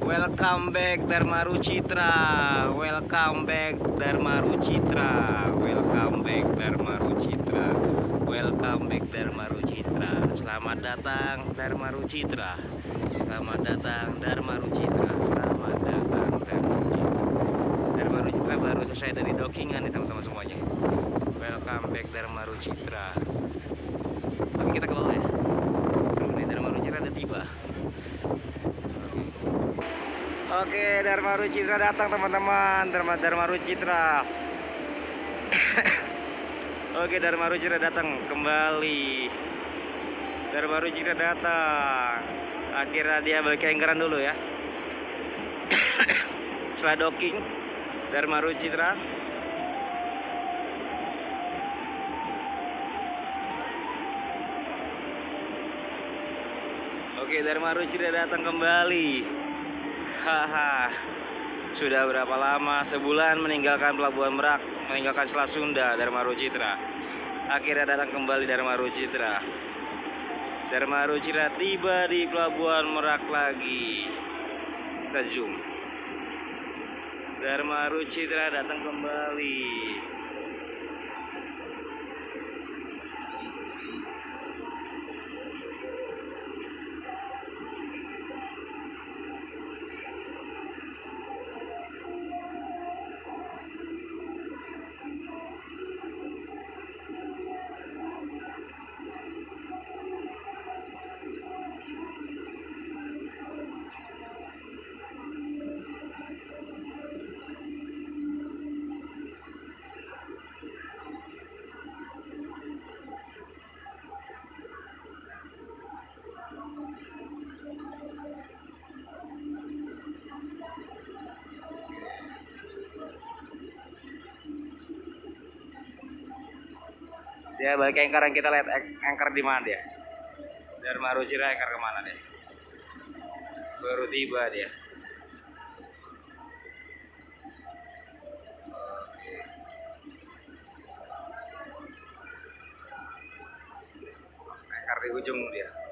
Welcome back Dharma Rucitra. Welcome back Dharma Rucitra. Welcome back Dharma Rucitra. Welcome back Dharma Rucitra. Selamat datang Dharma Rucitra. Selamat datang Dharma Rucitra. Selamat datang Dharma Rucitra. Dharma Rucitra baru selesai dari dockingan nih teman-teman semuanya. Welcome back Dharma Rucitra. Tapi kita ke bawah ya. Sebenarnya Dharma Rucitra ada tiba. Oke, Dharma Rucitra datang teman-teman. Dharma Rucitra. Oke, Dharma Rucitra datang kembali. Dharma Rucitra datang. Akhirnya dia balik ke anchoran dulu ya. Setelah docking Dharma Rucitra. Oke, Dharma Rucitra datang kembali. Haha, sudah berapa lama? Sebulan meninggalkan Pelabuhan Merak, meninggalkan Selat Sunda. Dharma Rucitra akhirnya datang kembali. Dharma Rucitra. Dharma Rucitra tiba di Pelabuhan Merak lagi. Kita zoom. Dharma Rucitra datang kembali. Dia balik ke anchoran, kita lihat anchor di mana dia. Dharma Rucitra anchor kemana deh? Baru tiba dia. Anchor di ujung dia.